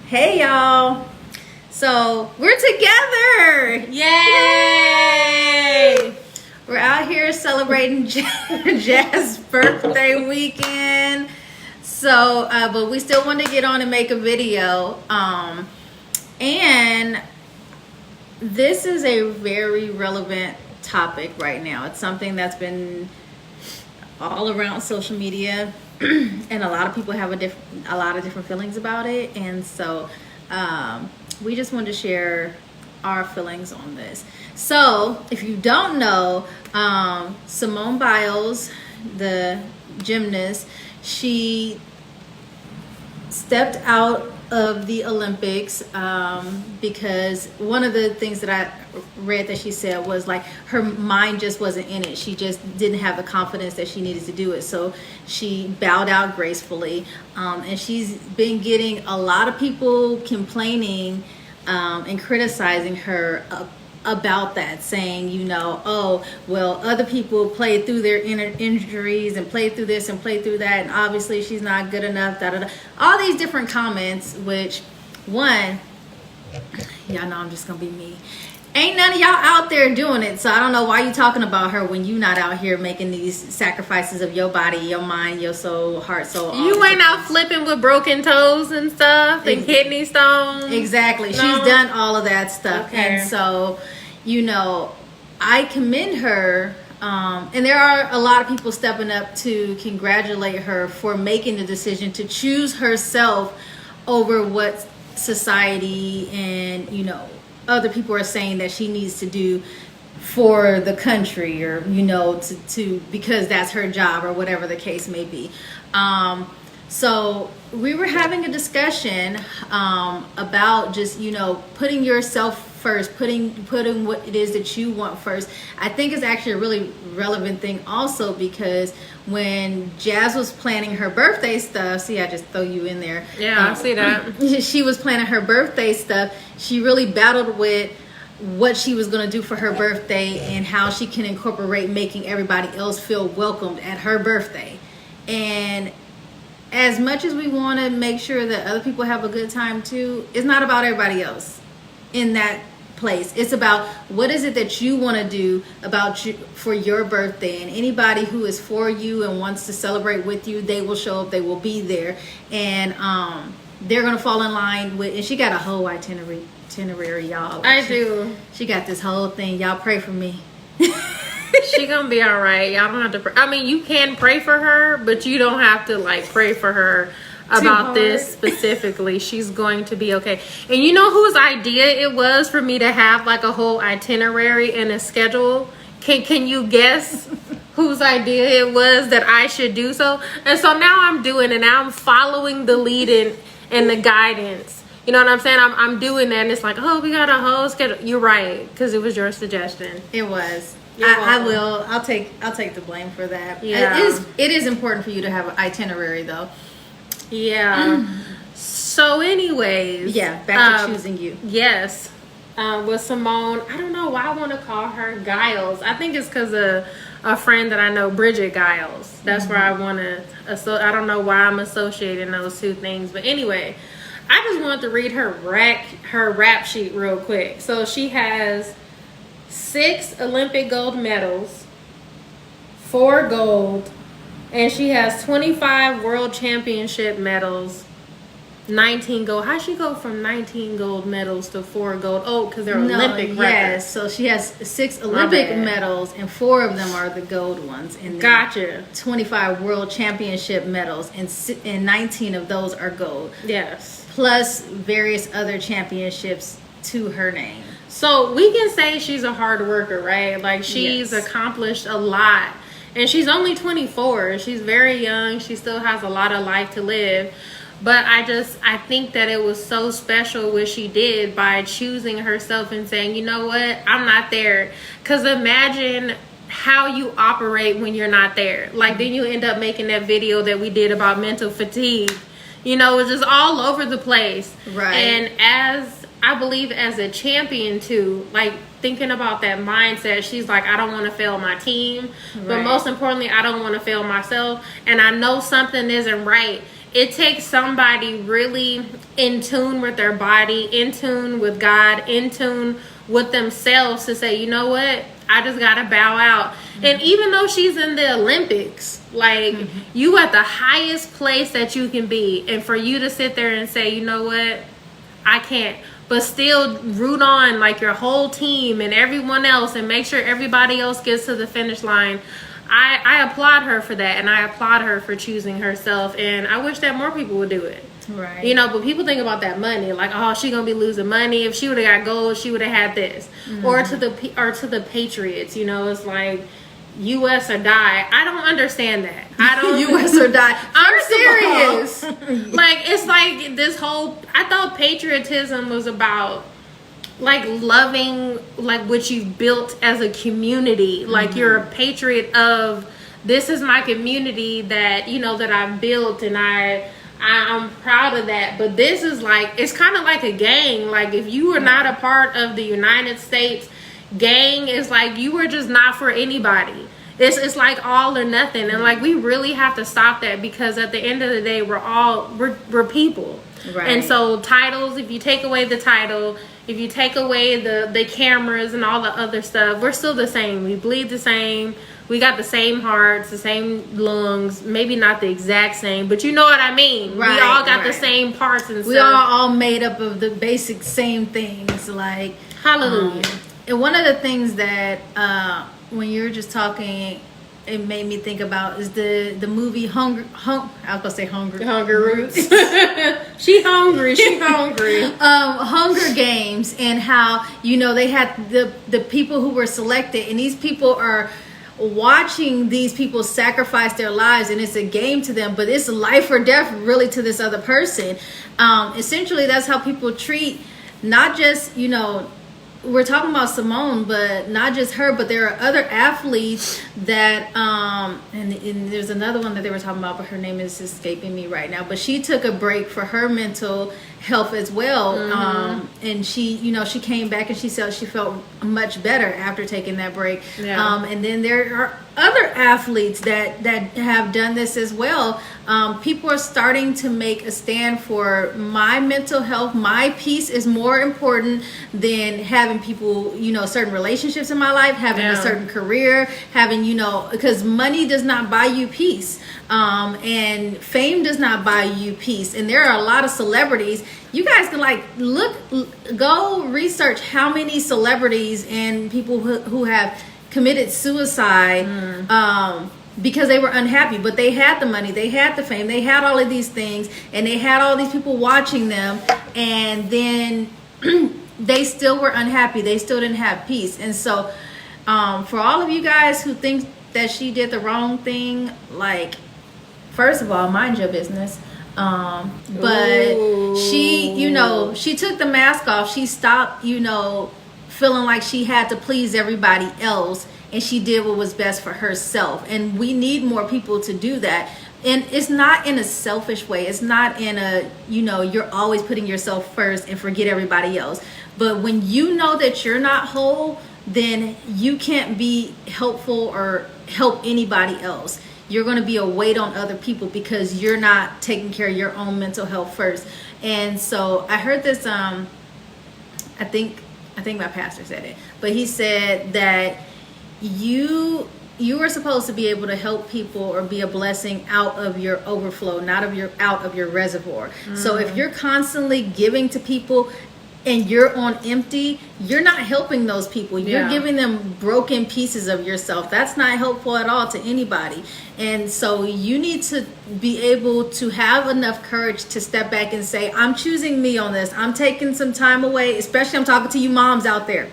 Hey y'all. So we're together. Yay! We're out here celebrating Jazz's birthday weekend. So, but we still want to get on and make a video. And this is a very relevant topic right now. It's something that's been all around social media. And a lot of people have a lot of different feelings about it, and so we just wanted to share our feelings on this. So if you don't know, Simone Biles, the gymnast, she stepped out of the Olympics because one of the things that I read that she said was like her mind just wasn't in it. She just didn't have the confidence that she needed to do it. So she bowed out gracefully, and she's been getting a lot of people complaining and criticizing her about that, saying, you know, oh, well, other people played through their injuries and played through this and played through that, and obviously she's not good enough, da da da. All these different comments, which, one, y'all know I'm just gonna be me. Ain't none of y'all out there doing it, so I don't know why you talking about her when you not out here making these sacrifices of your body, your mind, your soul, heart, soul. You ain't out flipping with broken toes and stuff and kidney stones. Exactly. No? She's done all of that stuff. Okay. And so, you know, I commend her. And there are a lot of people stepping up to congratulate her for making the decision to choose herself over what society and, you know, other people are saying that she needs to do for the country, or, you know, to because that's her job or whatever the case may be. So we were having a discussion about just, you know, putting yourself first, putting what it is that you want first. I think it's actually a really relevant thing also, because when Jazz was planning her birthday stuff, see, I just throw you in there. Yeah, I see that. She was planning her birthday stuff. She really battled with what she was going to do for her birthday and how she can incorporate making everybody else feel welcomed at her birthday. And as much as we want to make sure that other people have a good time too, it's not about everybody else in that place. It's about what is it that you want to do about you for your birthday, and anybody who is for you and wants to celebrate with you, they will show up, they will be there, and they're gonna fall in line with. And she got a whole itinerary, y'all. She got this whole thing. Y'all pray for me. She gonna be all right. Y'all don't have to pray. I mean, you can pray for her, but you don't have to like pray for her about this specifically. She's going to be okay. And you know whose idea it was for me to have like a whole itinerary and a schedule? Can you guess whose idea it was that I should do so? And so now I'm doing it. Now I'm following the lead and the guidance. You know what I'm saying? I'm doing that, and it's like, oh, we got a whole schedule. You're right, because it was your suggestion. It was. I will. I'll take the blame for that. Yeah. It is important for you to have an itinerary, though. Yeah. So anyways. Yeah, back to choosing you. Yes. With Simone, I don't know why I want to call her Giles. I think it's because of a friend that I know, Bridget Giles. That's where I want to, I don't know why I'm associating those two things. But anyway, I just wanted to read her rap sheet real quick. So she has 6 Olympic gold medals, 4 gold, and she has 25 world championship medals, 19 gold. How'd she go from 19 gold medals to 4 gold? Oh, because they're Olympic records. Yes, so she has 6 Olympic medals, and 4 of them are the gold ones. And gotcha. 25 world championship medals, and 19 of those are gold. Yes. Plus various other championships to her name. So we can say she's a hard worker, right? Like she's accomplished a lot. And she's only 24. She's very young. She still has a lot of life to live. But I think that it was so special what she did by choosing herself and saying, you know what, I'm not there. Because imagine how you operate when you're not there. Like then you end up making that video that we did about mental fatigue. You know, it's just all over the place. Right. And I believe as a champion too, like thinking about that mindset, she's like, I don't want to fail my team, but most importantly, I don't want to fail myself. And I know something isn't right it takes somebody really in tune with their body, in tune with God, in tune with themselves to say, you know what, I just gotta bow out. And even though she's in the Olympics, like you at the highest place that you can be, and for you to sit there and say, you know what, I can't, but still root on like your whole team and everyone else and make sure everybody else gets to the finish line. I applaud her for that, and I applaud her for choosing herself, and I wish that more people would do it. Right. You know, but people think about that money, like, oh, she gonna be losing money. If she would have got gold, she would have had this. Or to the Patriots, you know, it's like U.S. or die. I don't understand that. I don't U.S. or die. I'm serious. Like, it's like this whole. I thought patriotism was about like loving like what you've built as a community. Like you're a patriot of this is my community that you know that I've built, and I'm proud of that. But this is like, it's kind of like a gang. Like if you were not a part of the United States gang, is like you were just not for anybody. It's like all or nothing. And like we really have to stop that, because at the end of the day, we're people. Right. And so titles, if you take away the title, if you take away the cameras and all the other stuff, we're still the same. We bleed the same. We got the same hearts, the same lungs, maybe not the exact same, but you know what I mean. Right, we all got the same parts and stuff. We are all made up of the basic same things. Like hallelujah. And one of the things that when you're just talking, it made me think about is the movie I was gonna say Hunger Roots. She hungry. Hunger Games, and how you know they had the people who were selected, and these people are watching these people sacrifice their lives, and it's a game to them, but it's life or death really to this other person. Essentially that's how people treat not just, you know, we're talking about Simone, but not just her, but there are other athletes that and there's another one that they were talking about, but her name is escaping me right now, but she took a break for her mental health as well. And she, you know, she came back and she said she felt much better after taking that break. And then there are other athletes that have done this as well. People are starting to make a stand for my mental health. My peace is more important than having people, you know, certain relationships in my life, having a certain career, having, you know, because money does not buy you peace. And fame does not buy you peace. And there are a lot of celebrities. You guys can like go research how many celebrities and people who have committed suicide because they were unhappy, but they had the money, they had the fame, they had all of these things, and they had all these people watching them, and then they still were unhappy. They still didn't have peace. And so for all of you guys who think that she did the wrong thing, like, first of all, mind your business. But she, you know, she took the mask off. She stopped, you know, feeling like she had to please everybody else, and she did what was best for herself. And we need more people to do that. And it's not in a selfish way. It's not in a, you know, you're always putting yourself first and forget everybody else. But when you know that you're not whole, then you can't be helpful or help anybody else. You're going to be a weight on other people because you're not taking care of your own mental health first. And so I heard this, I think my pastor said it, but he said that you are supposed to be able to help people or be a blessing out of your overflow, not out of your reservoir. So if you're constantly giving to people and you're on empty, you're not helping those people. You're giving them broken pieces of yourself. That's not helpful at all to anybody. And so you need to be able to have enough courage to step back and say, I'm choosing me on this. I'm taking some time away, especially I'm talking to you moms out there,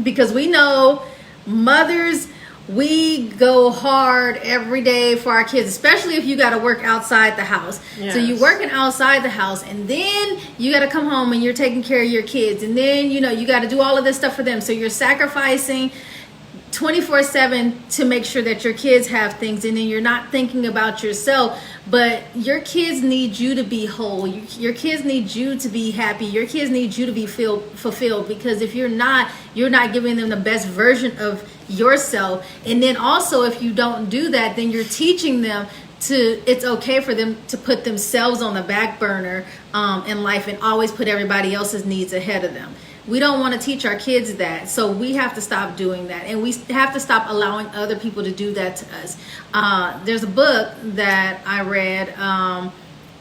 because we know mothers, we go hard every day for our kids, especially if you got to work outside the house. So you're working outside the house, and then you got to come home and you're taking care of your kids, and then, you know, you got to do all of this stuff for them. So you're sacrificing 24/7 to make sure that your kids have things, and then you're not thinking about yourself. But your kids need you to be whole. Your kids need you to be happy. Your kids need you to be fulfilled, because if you're not giving them the best version of yourself. And then also, if you don't do that, then you're teaching them it's okay for them to put themselves on the back burner in life and always put everybody else's needs ahead of them. We don't want to teach our kids that, so we have to stop doing that, and we have to stop allowing other people to do that to us. There's a book that I read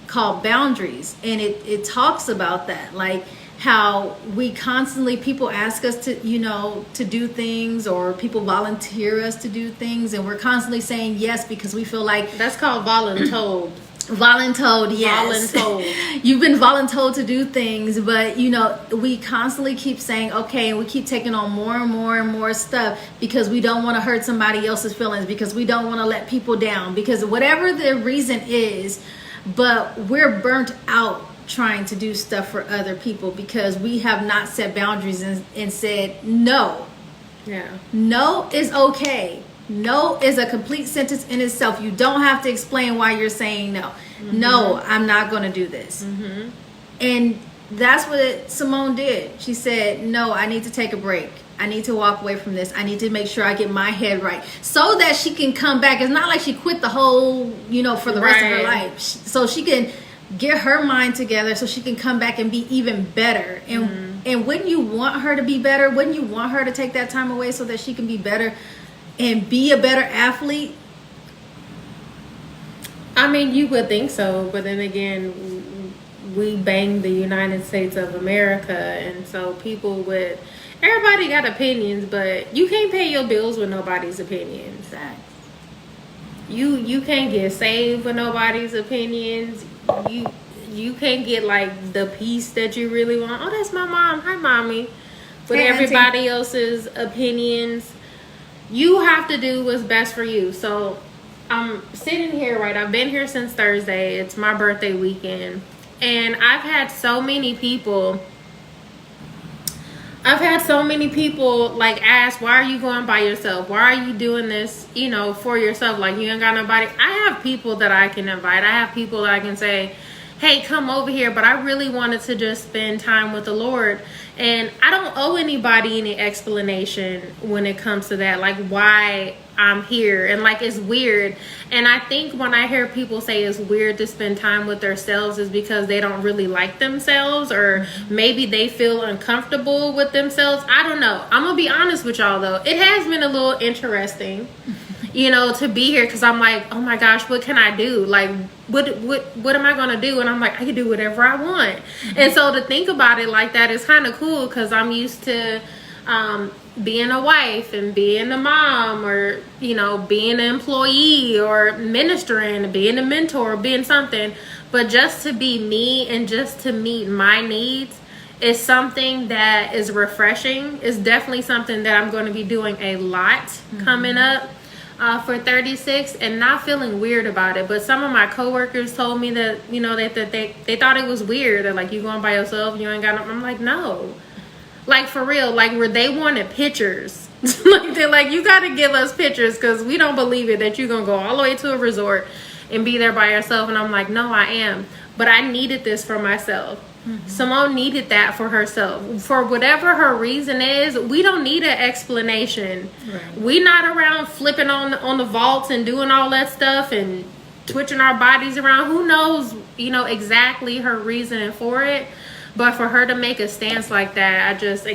called Boundaries, and it talks about that, like how we constantly, people ask us to, to do things, or people volunteer us to do things, and we're constantly saying yes because we feel like that's called voluntold. Voluntold, yes. Voluntold. You've been voluntold to do things, but we constantly keep saying okay, and we keep taking on more and more and more stuff because we don't want to hurt somebody else's feelings, because we don't want to let people down, because whatever the reason is, but we're burnt out trying to do stuff for other people because we have not set boundaries and said no. Yeah. No is okay. No is a complete sentence in itself. You don't have to explain why you're saying no. Mm-hmm. No, I'm not going to do this. Mm-hmm. And that's what Simone did. She said, no, I need to take a break. I need to walk away from this. I need to make sure I get my head right so that she can come back. It's not like she quit the whole, for the rest of her life. So she can get her mind together so she can come back and be even better. And wouldn't you want her to be better? Wouldn't you want her to take that time away so that she can be better and be a better athlete? I mean, you would think so, but then again, we bang the United States of America, and so everybody got opinions, but you can't pay your bills with nobody's opinions. Exactly. You can't get saved with nobody's opinions. You can't get like the peace that you really want. Oh, that's my mom. Hi, mommy. With everybody else's opinions, you have to do what's best for you. So I'm sitting here, right? I've been here since Thursday. It's my birthday weekend, and I've had so many people like ask, why are you going by yourself? Why are you doing this, for yourself? Like, you ain't got nobody. I have people that I can invite. I have people that I can say, hey, come over here. But I really wanted to just spend time with the Lord. And I don't owe anybody any explanation when it comes to that, like why I'm here. And like, it's weird. And I think when I hear people say it's weird to spend time with themselves is because they don't really like themselves, or maybe they feel uncomfortable with themselves. I don't know. I'm going to be honest with y'all though. It has been a little interesting, to be here, because I'm like, oh my gosh, what can I do? Like, what am I going to do? And I'm like, I can do whatever I want. Mm-hmm. And so to think about it like that is kind of cool, because I'm used to being a wife and being a mom, or, being an employee, or ministering, being a mentor, being something. But just to be me and just to meet my needs is something that is refreshing. It's definitely something that I'm going to be doing a lot coming up. For 36, and not feeling weird about it. But some of my coworkers told me that, that they thought it was weird, that like, you going by yourself, you ain't got no. I'm like, no, like for real, like where they wanted pictures. Like they're like, you got to give us pictures, because we don't believe it that you're gonna go all the way to a resort and be there by yourself. And I'm like, no, I am, but I needed this for myself. Mm-hmm. Simone needed that for herself. For whatever her reason is, we don't need an explanation. Right. We not around flipping on the vaults and doing all that stuff and twitching our bodies around. Who knows, exactly her reasoning for it. But for her to make a stance like that, I just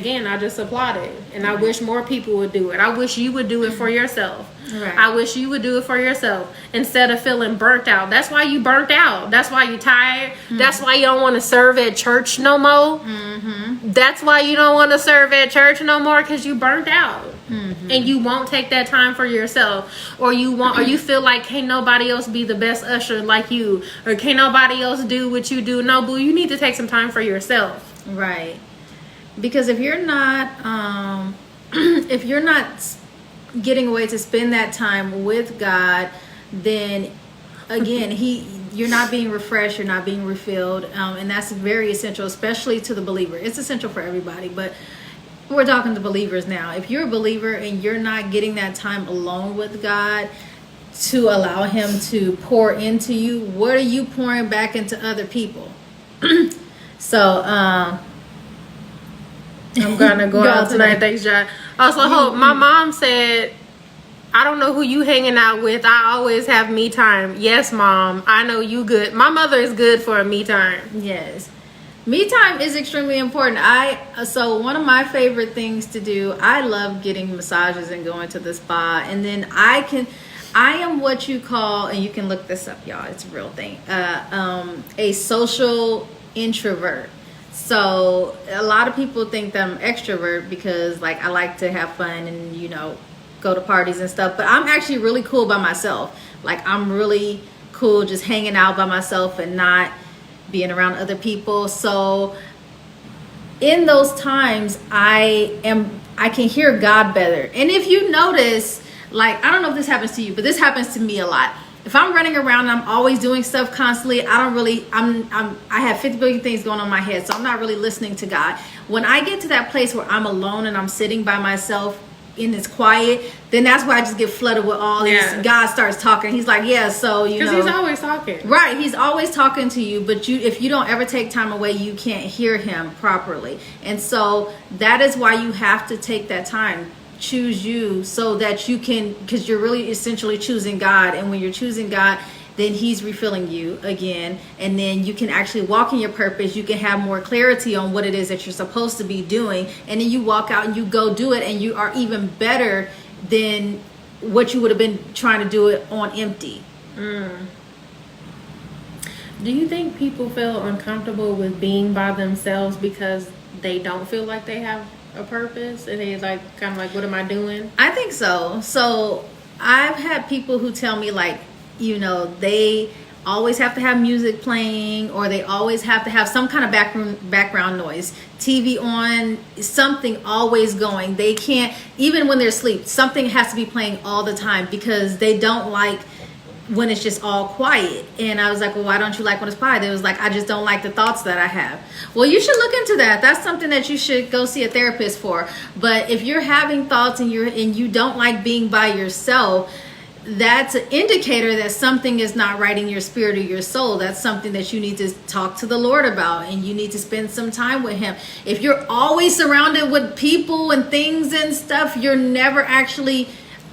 applaud it. And I wish more people would do it. I wish you would do it for yourself. Right. I wish you would do it for yourself instead of feeling burnt out. That's why you burnt out. That's why you tired. Mm-hmm. That's why you don't want to serve at church no more. Mm-hmm. That's why you don't want to serve at church no more, because you burnt out. Mm-hmm. And you won't take that time for yourself, or you feel like can't nobody else be the best usher like you, or can't nobody else do what you do. No, boo, you need to take some time for yourself. Right. Because if you're not getting away to spend that time with God, then again, you're not being refreshed, you're not being refilled, and that's very essential, especially to the believer. It's essential for everybody, but we're talking to believers now. If you're a believer and you're not getting that time alone with God to allow him to pour into you, what are you pouring back into other people? So I'm gonna go out tonight. Thanks, John. Also, my mom said I don't know who you hanging out with. I always have me time. Yes, mom. I know you good. My mother is good for a me time. Yes. Me time is extremely important. So one of my favorite things to do, I love getting massages and going to the spa. And then I am what you call, and you can look this up, y'all, it's a real thing, a social introvert. So a lot of people think that I'm extrovert because like I like to have fun and, you know, go to parties and stuff, but I'm actually really cool by myself. Like I'm really cool just hanging out by myself and not being around other people. So in those times I can hear God better. And if you notice, like, I don't know if this happens to you, but this happens to me a lot. If I'm running around and I'm always doing stuff constantly, I have 50 billion things going on in my head, so I'm not really listening to God. When I get to that place where I'm alone and I'm sitting by myself and it's quiet, then that's where I just get flooded with all these. God starts talking. He's like, yeah, so you know, because he's always talking. Right, he's always talking to you, but if you don't ever take time away, you can't hear him properly. And so that is why you have to take that time. Choose you so that you can, because you're really essentially choosing God. And when you're choosing God, then he's refilling you again, and then you can actually walk in your purpose. You can have more clarity on what it is that you're supposed to be doing, and then you walk out and you go do it, and you are even better than what you would have been trying to do it on empty. Do you think people feel uncomfortable with being by themselves because they don't feel like they have a purpose, and they like kind of like, what am I doing? I think so. So I've had people who tell me, like, you know, they always have to have music playing, or they always have to have some kind of background noise, TV on, something always going. They can't, even when they're asleep, something has to be playing all the time because they don't like when it's just all quiet. And I was like, well, why don't you like when it's quiet? It was like, I just don't like the thoughts that I have. Well, you should look into that. That's something that you should go see a therapist for. But if you're having thoughts and you don't like being by yourself, that's an indicator that something is not right in your spirit or your soul. That's something that you need to talk to the Lord about, and you need to spend some time with him. If you're always surrounded with people and things and stuff, you're never actually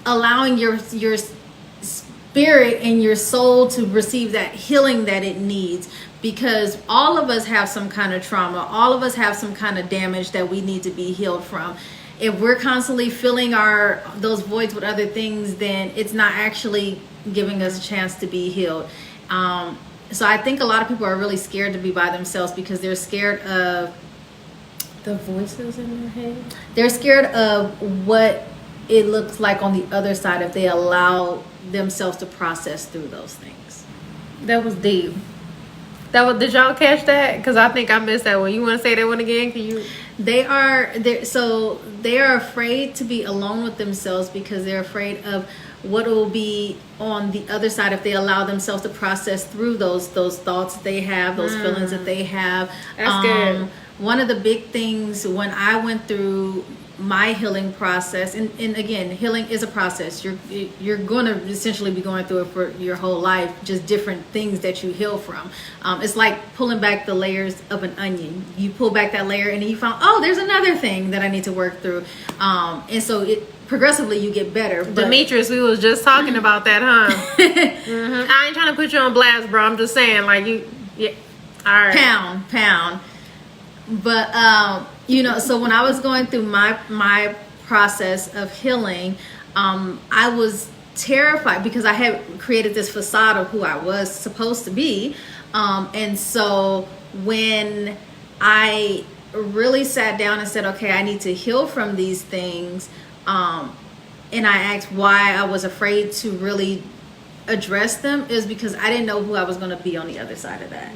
allowing your spirit and your soul to receive that healing that it needs, because all of us have some kind of trauma. All of us have some kind of damage that we need to be healed from. If we're constantly filling those voids with other things, then it's not actually giving us a chance to be healed. So I think a lot of people are really scared to be by themselves because they're scared of the voices in their head. They're scared of what it looks like on the other side if they allow themselves to process through those things. That was deep. Did y'all catch that? Because I think I missed that one. You want to say that one again? Can you? They are afraid to be alone with themselves because they're afraid of what will be on the other side if they allow themselves to process through those thoughts that they have, those feelings that they have. That's good. One of the big things when I went through my healing process, and again, healing is a process. You're going to essentially be going through it for your whole life, just different things that you heal from. It's like pulling back the layers of an onion. You pull back that layer and then you found, oh, there's another thing that I need to work through. And so progressively you get better. Demetrius, we was just talking about that, huh? Mm-hmm. I ain't trying to put you on blast, bro. I'm just saying, like, yeah. All right. Pound. But you know, so when I was going through my process of healing, I was terrified because I had created this facade of who I was supposed to be. And so when I really sat down and said, okay, I need to heal from these things, and I asked why I was afraid to really address them, is because I didn't know who I was going to be on the other side of that.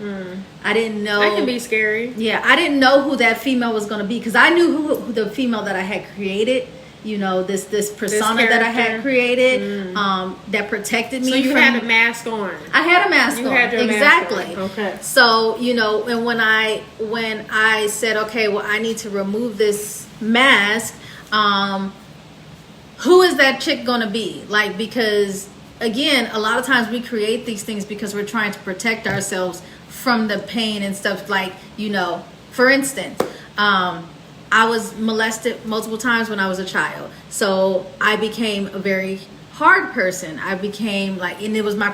I didn't know. That can be scary. Yeah, I didn't know who that female was going to be, because I knew who the female that I had created, you know, this persona that I had created, that protected me. So you had a mask on. I had a mask on. You had your exactly. mask on. Okay. So, you know, and when I said, okay, well, I need to remove this mask, who is that chick going to be? Like, because again, a lot of times we create these things because we're trying to protect ourselves from the pain and stuff. Like, you know, for instance, I was molested multiple times when I was a child. So I became a very hard person. I became like, and it was my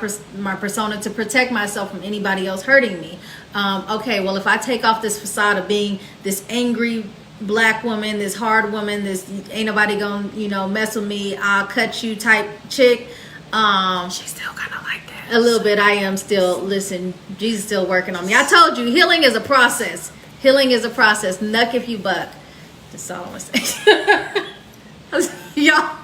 persona to protect myself from anybody else hurting me. Okay, well, if I take off this facade of being this angry black woman, this hard woman, this ain't nobody gonna, you know, mess with me, I'll cut you type chick. She's still kind of like that. A little bit. I am still, listen, Jesus is still working on me. I told you, healing is a process. Healing is a process. Nuck if you buck. That's all I'm gonna say. Y'all.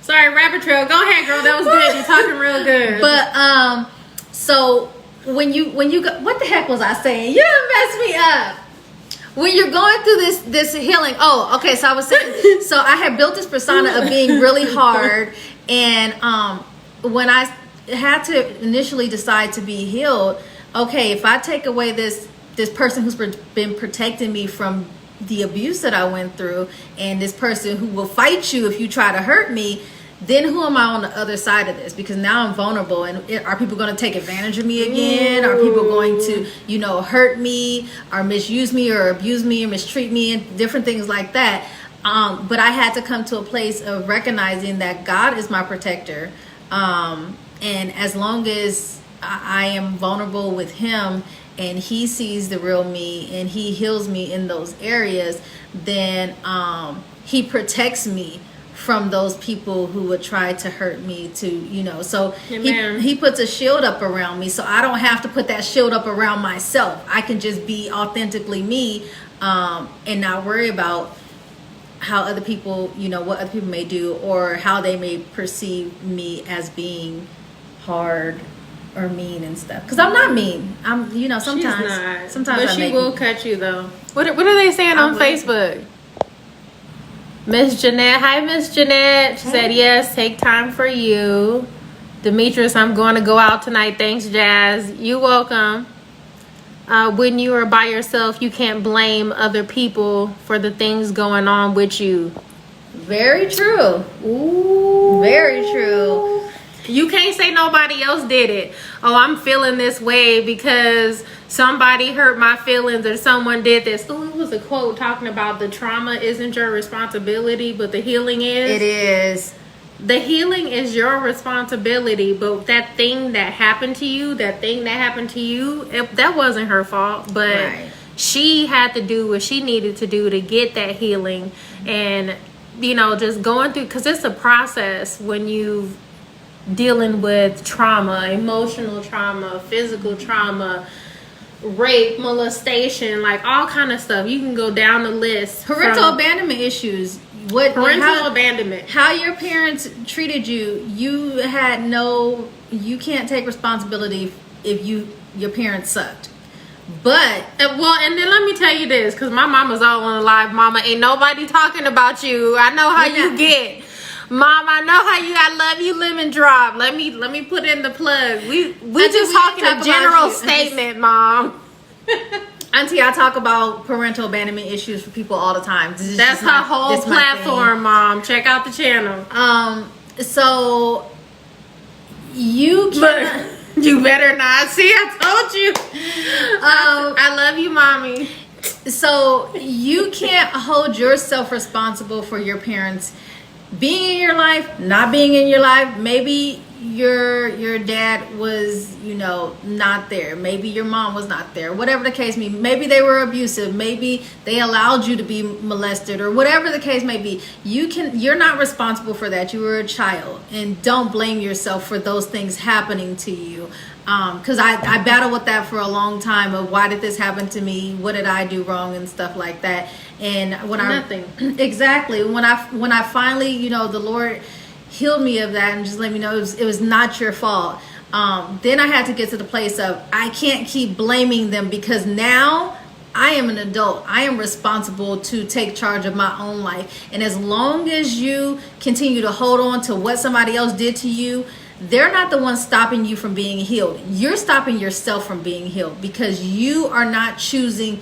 Sorry, rabbit trail. Go ahead, girl. That was good. You're talking real good. But so when you go, what the heck was I saying? You done messed me up. When you're going through this healing, oh, okay. So I was saying, so I had built this persona of being really hard, and when I had to initially decide to be healed, okay, if I take away this person who's been protecting me from the abuse that I went through, and this person who will fight you if you try to hurt me, then who am I on the other side of this? Because now I'm vulnerable, and are people going to take advantage of me again? Are people going to, you know, hurt me or misuse me or abuse me or mistreat me and different things like that? But I had to come to a place of recognizing that God is my protector. And as long as I am vulnerable with him and he sees the real me and he heals me in those areas, then he protects me from those people who would try to hurt me to, you know, so he puts a shield up around me, so I don't have to put that shield up around myself. I can just be authentically me, and not worry about how other people, you know, what other people may do or how they may perceive me as being hard or mean and stuff. Because I'm not mean. I'm, you know, sometimes but she will cut you though. What are they saying on Facebook? Miss Jeanette, hi Miss Jeanette. She said yes, take time for you. Demetrius, I'm going to go out tonight. Thanks, Jazz. You welcome. When you are by yourself, you can't blame other people for the things going on with you. Very true. Ooh. Very true. You can't say nobody else did it. Oh, I'm feeling this way because somebody hurt my feelings or someone did this. Oh, it was a quote talking about the trauma isn't your responsibility, but the healing is. It is. The healing is your responsibility, but that thing that happened to you, that wasn't her fault, but right. She had to do what she needed to do to get that healing. And, you know, just going through, because it's a process when you dealing with trauma, emotional trauma, physical trauma, rape, molestation, like all kind of stuff. You can go down the list. Parental abandonment issues. Abandonment. How your parents treated you. You can't take responsibility if your parents sucked. But and then let me tell you this, because my mama's all on the live. Mama, ain't nobody talking about you. I know how you get. Mom, I know how I love you, lemon drop. Let me put in the plug. We just talking a general statement, Mom. Auntie, I talk about parental abandonment issues for people all the time. That's her whole platform, Mom. Check out the channel. So you can. You better not. See, I told you. I love you, Mommy. So you can't hold yourself responsible for your parents being in your life, not being in your life. Maybe your dad was, you know, not there. Maybe your mom was not there. Whatever the case may be. Maybe they were abusive. Maybe they allowed you to be molested, or whatever the case may be. You're not responsible for that. You were a child, and don't blame yourself for those things happening to you. Because I battled with that for a long time of why did this happen to me? What did I do wrong and stuff like that? And exactly when I finally, you know, the Lord healed me of that and just let me know it was not your fault. Then I had to get to the place of I can't keep blaming them, because now I am an adult. I am responsible to take charge of my own life. And as long as you continue to hold on to what somebody else did to you, they're not the ones stopping you from being healed. You're stopping yourself from being healed because you are not choosing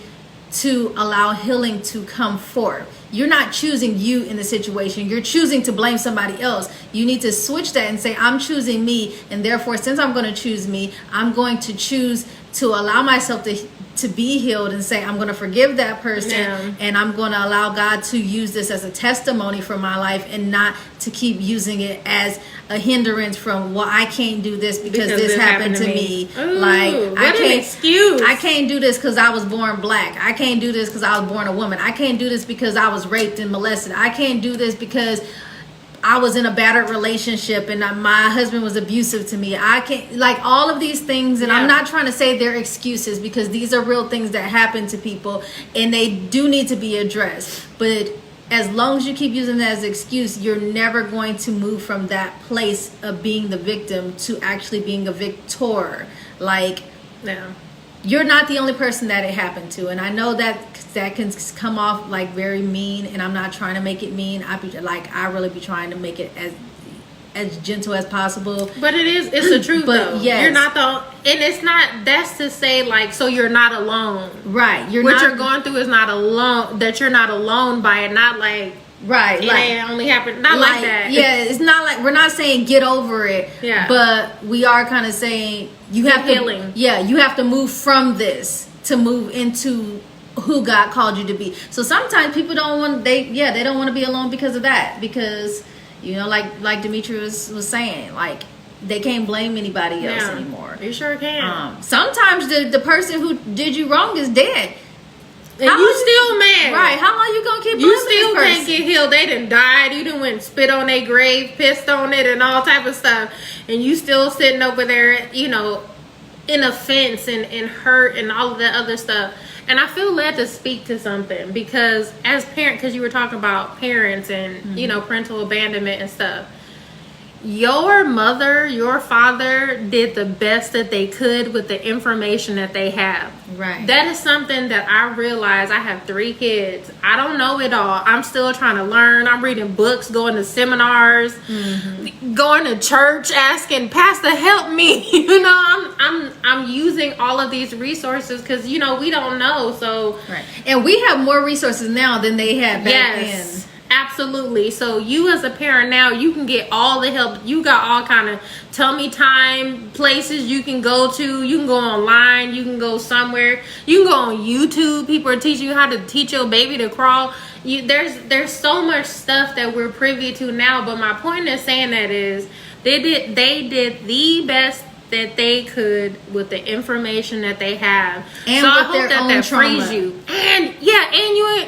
to allow healing to come forth. You're not choosing you in the situation. You're choosing to blame somebody else. You need to switch that and say, I'm choosing me. And therefore, since I'm going to choose me, I'm going to choose to allow myself to to be healed and say, I'm going to forgive that person and I'm going to allow God to use this as a testimony for my life and not to keep using it as a hindrance from, well, I can't do this because this happened to me. Ooh, like, I what can't, an excuse. I can't do this because I was born black. I can't do this because I was born a woman. I can't do this because I was raped and molested. I can't do this because I was in a battered relationship and my husband was abusive to me. I can't, like, all of these things. And I'm not trying to say they're excuses, because these are real things that happen to people and they do need to be addressed. But as long as you keep using that as an excuse, you're never going to move from that place of being the victim to actually being a victor. Like, you're not the only person that it happened to. And I know that can come off like very mean, and I'm not trying to make it mean. I really be trying to make it as gentle as possible. But it's the truth. But though. yes. You're not and it's not, that's to say, like, so you're not alone. Right. You're going through is not alone, that you're not alone by it, not like, right, it ain't only happened, not like that. Yeah, it's not like, we're not saying get over it. Yeah. But we are kind of saying you have healing. You have to move from this to move into who God called you to be. So sometimes people don't want, they don't want to be alone because of that, because, you know, like Demetri was saying, like, they can't blame anybody else anymore. You sure can. Sometimes the person who did you wrong is dead. And you still mad. Right. How long you gonna keep blaming You still this person? can't get healed. They done died. You done went and spit on their grave, pissed on it, and all type of stuff. And you still sitting over there, you know, in offense and hurt and all of that other stuff. And I feel led to speak to something, because as parent, because you were talking about parents and, you know, parental abandonment and stuff. Your mother, your father did the best that they could with the information that they have. Right. That is something that I realize. I have 3 kids. I don't know it all. I'm still trying to learn. I'm reading books, going to seminars, going to church, asking Pastor, help me. You know, I'm using all of these resources because, you know, we don't know. So right. And we have more resources now than they had back then. Absolutely. So you as a parent now, you can get all the help. You got all kind of tummy time places you can go to. You can go online. You can go somewhere. You can go on YouTube. People are teaching you how to teach your baby to crawl. There's so much stuff that we're privy to now. But my point in saying that is they did the best that they could with the information that they have. And so I with hope their own that trauma. frees you. And you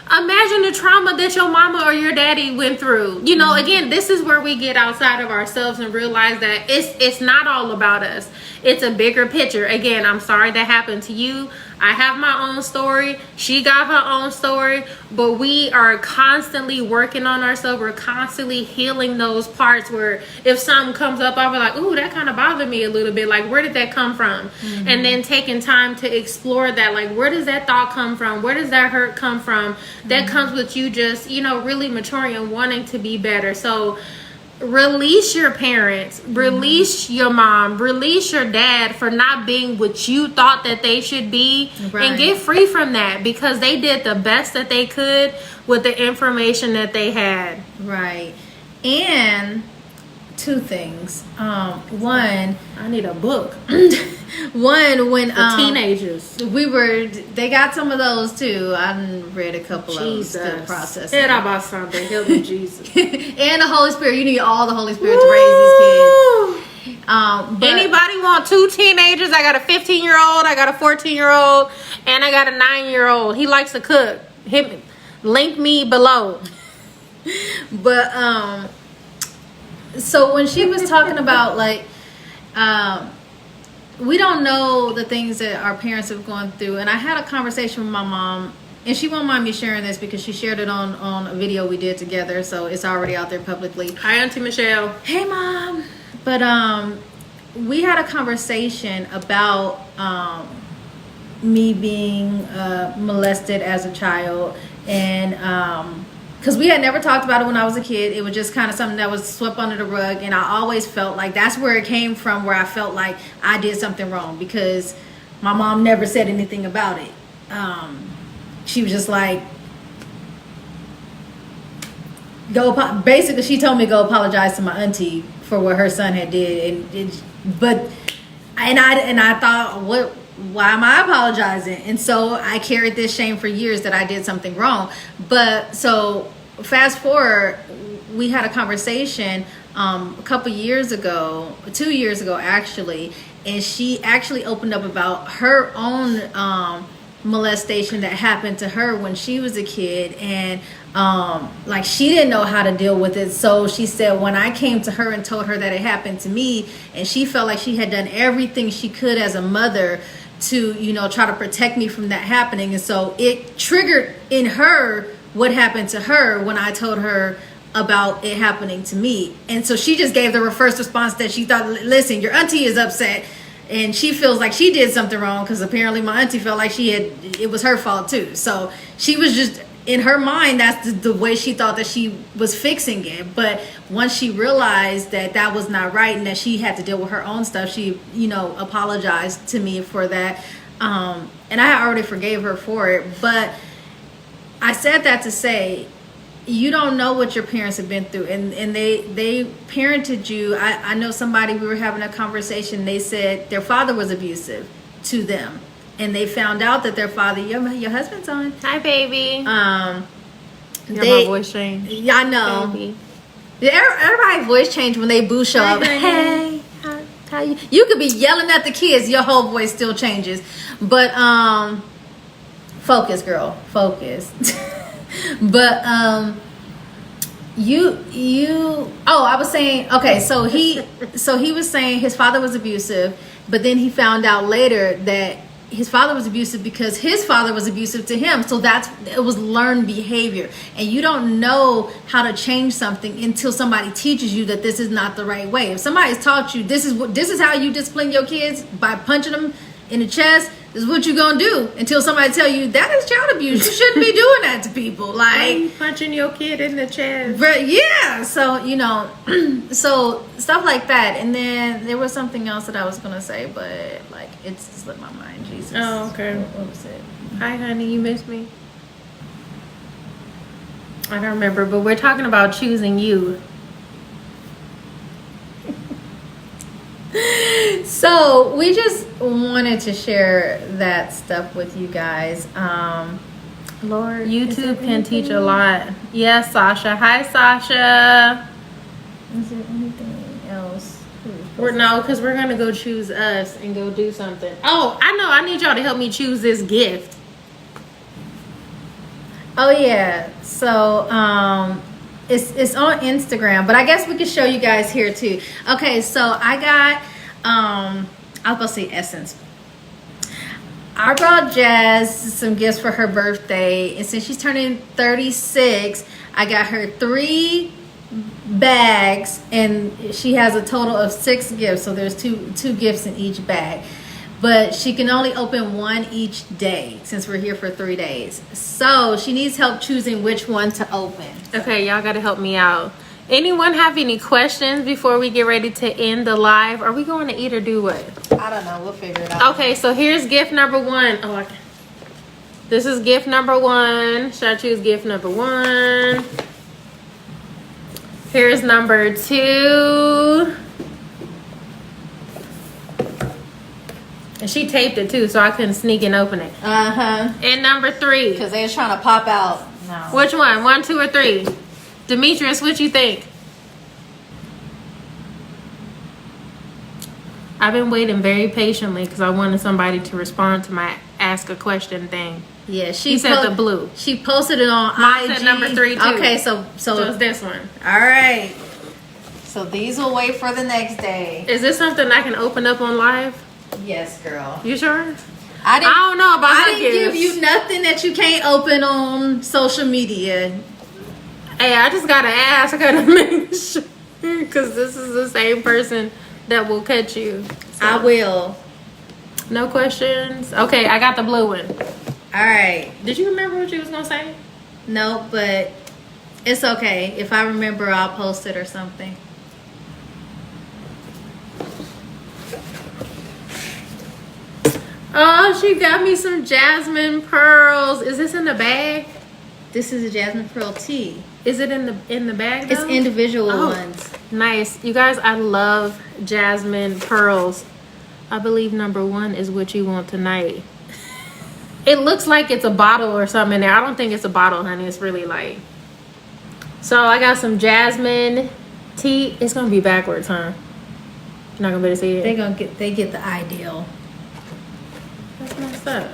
imagine the trauma that your mama or your daddy went through. You know, again, this is where we get outside of ourselves and realize that it's not all about us. It's a bigger picture. Again, I'm sorry that happened to you. I have my own story. She got her own story. But we are constantly working on ourselves. We're constantly healing those parts where if something comes up, I'll be like, ooh, that kind of bothered me a little bit. Like, where did that come from? And then taking time to explore that. Like, where does that thought come from? Where does that hurt come from? That comes with you just, you know, really maturing and wanting to be better. So release your parents, release your mom, release your dad for not being what you thought that they should be, and get free from that, because they did the best that they could with the information that they had. Right. And 2 things. One, I need a book. One, when teenagers, they got some of those too. I read a couple of them, still processing. About something, help me, Jesus. And the Holy Spirit. You need all the Holy Spirit to raise these kids. But anybody want 2 teenagers? I got a 15-year-old, I got a 14-year-old, and I got a 9-year-old. He likes to cook. Link me below. But so when she was talking about, like, we don't know the things that our parents have gone through, and I had a conversation with my mom, and she won't mind me sharing this because she shared it on a video we did together, so it's already out there publicly. Hi, Auntie Michelle. Hey, Mom. But we had a conversation about me being molested as a child, and because we had never talked about it when I was a kid. It was just kind of something that was swept under the rug, and I always felt like that's where it came from, where I felt like I did something wrong because my mom never said anything about it. She was just like, basically she told me to go apologize to my auntie for what her son had did, and I thought, why am I apologizing? And so I carried this shame for years that I did something wrong. But so fast forward, we had a conversation a couple years ago, 2 years ago actually, and she actually opened up about her own molestation that happened to her when she was a kid, and like she didn't know how to deal with it. So she said when I came to her and told her that it happened to me, and she felt like she had done everything she could as a mother to, you know, try to protect me from that happening, and so it triggered in her what happened to her when I told her about it happening to me. And so she just gave the first response that she thought, listen, your auntie is upset and she feels like she did something wrong, because apparently my auntie felt like it was her fault too. So she was just, in her mind, that's the way she thought that she was fixing it. But once she realized that that was not right and that she had to deal with her own stuff, she, you know, apologized to me for that. And I already forgave her for it. But I said that to say, you don't know what your parents have been through, and they parented you. I know somebody, we were having a conversation, they said their father was abusive to them, and they found out that their father, your husband's on. Hi, baby. My voice changed. Yeah, I know. Baby. Everybody's voice changed when they boo show up. Hey, how you could be yelling at the kids, your whole voice still changes. But focus, girl, focus. But I was saying, okay, so he was saying his father was abusive, but then he found out later that his father was abusive because his father was abusive to him. So it was learned behavior, and you don't know how to change something until somebody teaches you that this is not the right way. If somebody's taught you this is how you discipline your kids, by punching them in the chest, this is what you're gonna do, until somebody tell you that is child abuse. You shouldn't be doing that to people. Like, why are you punching your kid in the chest? But yeah, so you know, so stuff like that. And then there was something else that I was gonna say, but like it's slipped my mind. Jesus. Oh, okay. What was it? Hi, honey. You missed me? I don't remember, but we're talking about choosing you. So we just wanted to share that stuff with you guys. Lord, YouTube can teach a lot. Yes, Sasha. Hi, Sasha. Is there anything else? No, because we're gonna go choose us and go do something. Oh, I know. I need y'all to help me choose this gift. Oh yeah. So it's on Instagram, but I guess we could show you guys here too. Okay, so I got I was gonna say Essence. I brought Jazz some gifts for her birthday, and since she's turning 36, I got her 3 bags, and she has a total of 6 gifts. So there's two gifts in each bag, but she can only open 1 each day since we're here for 3 days. So she needs help choosing which one to open. Okay, y'all gotta help me out. Anyone have any questions before we get ready to end the live? Are we going to eat or do what? I don't know. We'll figure it out. Okay, so here's gift number 1. Oh, okay. This is gift number 1. Should I choose gift number 1? Here's number 2. And she taped it too, so I couldn't sneak and open it. And number 3. Because they was trying to pop out. No. Which one? 1, 2, or 3? Demetrius, what you think? I've been waiting very patiently because I wanted somebody to respond to my ask a question thing. Yeah, she said the blue. She posted it on Mine IG. said number 3 too. Okay, so it's this one. All right. So these will wait for the next day. Is this something I can open up on live? Yes, girl. You sure? I don't know about I didn't give you nothing that you can't open on social media. Hey, I just gotta ask. I gotta make sure because this is the same person that will catch you. So. I will. No questions. Okay, I got the blue one. All right. Did you remember what you was gonna say? No, but it's okay. If I remember, I'll post it or something. Oh, she got me some jasmine pearls. Is this in the bag? This is a jasmine pearl tea. Is it in the bag though? It's individual ones. Nice. You guys, I love jasmine pearls. I believe number 1 is what you want tonight. It looks like it's a bottle or something in there. I don't think it's a bottle, honey. It's really light. So I got some jasmine tea. It's gonna be backwards, huh? You're not gonna be able to see it. They get the ideal. That's messed up.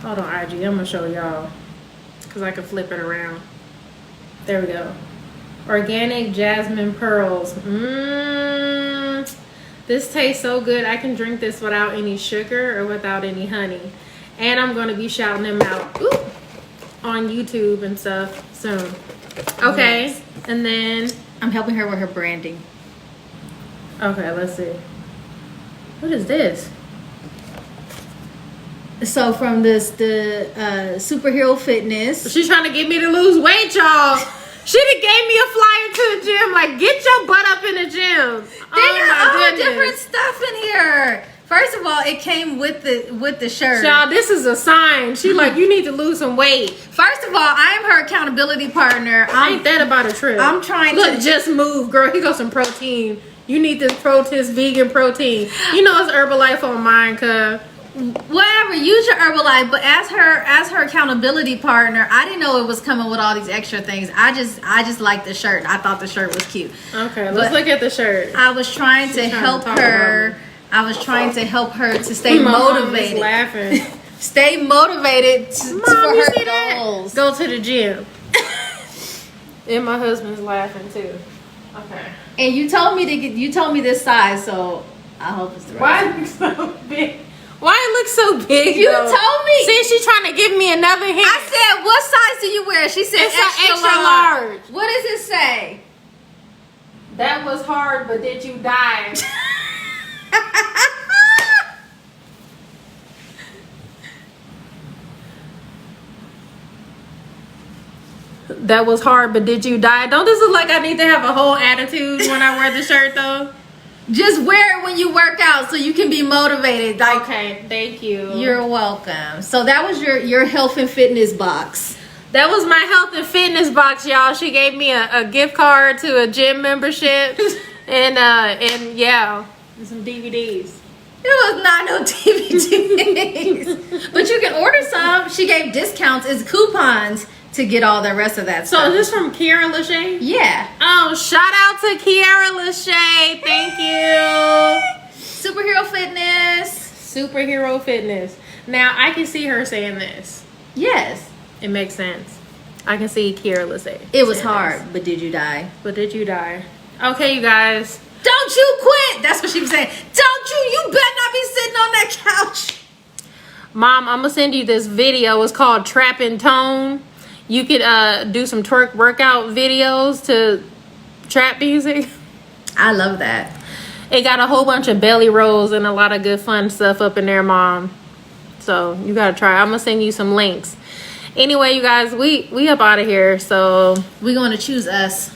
Hold on, IG. I'm gonna show y'all because I can flip it around. There we go. Organic jasmine pearls. This tastes so good. I can drink this without any sugar or without any honey. And I'm going to be shouting them out on YouTube and stuff soon. Okay. Yes. And then I'm helping her with her branding. Okay, let's see. What is this? So from the Superhero Fitness. She's trying to get me to lose weight, y'all. She done gave me a flyer to the gym. Like, get your butt up in the gym. They got all different stuff in here. First of all, it came with the shirt. Y'all, this is a sign. She like, you need to lose some weight. First of all, I am her accountability partner. Ain't that about a trip? I'm trying to just move, girl. Here goes some protein. You need this vegan protein. You know it's Herbalife on mine, cuz. Whatever, use your Herbalife, but as her accountability partner, I didn't know it was coming with all these extra things. I just liked the shirt. I thought the shirt was cute. Okay, let's look at the shirt. I was trying to help her. I was trying to help her to stay motivated. Laughing. Stay motivated for her goals. Go to the gym. And my husband's laughing too. Okay. And you told me this size, so I hope it's the right. Why it looks so big? Why it looks so big? You told me. See, she's trying to give me another hint. I said, what size do you wear? She said it's extra large. What does it say? That was hard, but did you die? That was hard, but did you die? Don't this look like I need to have a whole attitude when I wear the shirt, though? Just wear it when you work out so you can be motivated. Like, okay, thank you. You're welcome. So that was your health and fitness box. That was my health and fitness box, y'all. She gave me a gift card to a gym membership and yeah, and some DVDs. It was not no DVDs. But you can order some. She gave discounts as coupons to get all the rest of that stuff. So is this from Kiara Lachey? Yeah. Oh, shout out to Kiara Lachey. Thank you. Superhero Fitness. Superhero Fitness. Now, I can see her saying this. Yes. It makes sense. I can see Kiara Lachey. It was hard, but did you die? But did you die? Okay, you guys. Don't you quit. That's what she was saying. Don't you. You better not be sitting on that couch. Mom, I'm going to send you this video. It's called Trap and Tone. You could do some twerk workout videos to trap music. I love that. It got a whole bunch of belly rolls and a lot of good fun stuff up in there, Mom. So you got to try. I'm going to send you some links. Anyway, you guys, we up out of here. So we're going to choose us.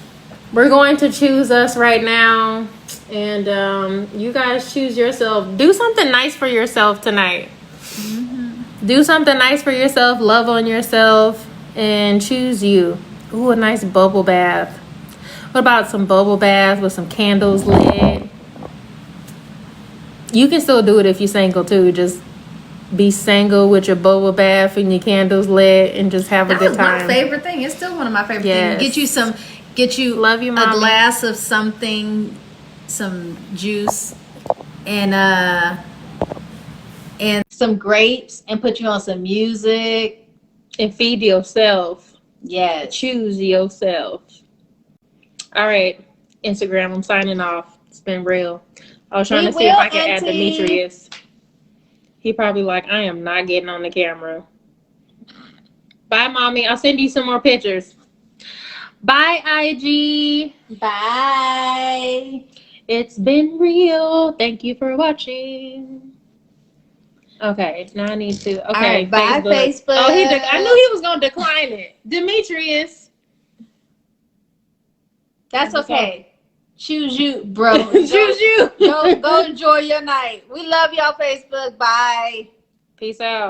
We're going to choose us right now. And you guys choose yourself. Do something nice for yourself tonight. Mm-hmm. Do something nice for yourself. Love on yourself. And choose you. Ooh, a nice bubble bath. What about some bubble bath with some candles lit? You can still do it if you're single too. Just be single with your bubble bath and your candles lit and just have a good time. That was my favorite thing. It's still one of my favorite things. Get you love you, Mommy. A glass of something, some juice, and some grapes, and put you on some music. And feed yourself. Yeah. Choose yourself. All right. Instagram, I'm signing off. It's been real. I was trying to see if I can add Demetrius. He probably like, I am not getting on the camera. Bye, Mommy. I'll send you some more pictures. Bye, IG. Bye. It's been real. Thank you for watching. Okay, now I need to. Okay, right, bye, Facebook. Oh, I knew he was gonna decline it. Demetrius. That's okay. Choose you, bro. Choose you. Go enjoy your night. We love y'all, Facebook. Bye. Peace out.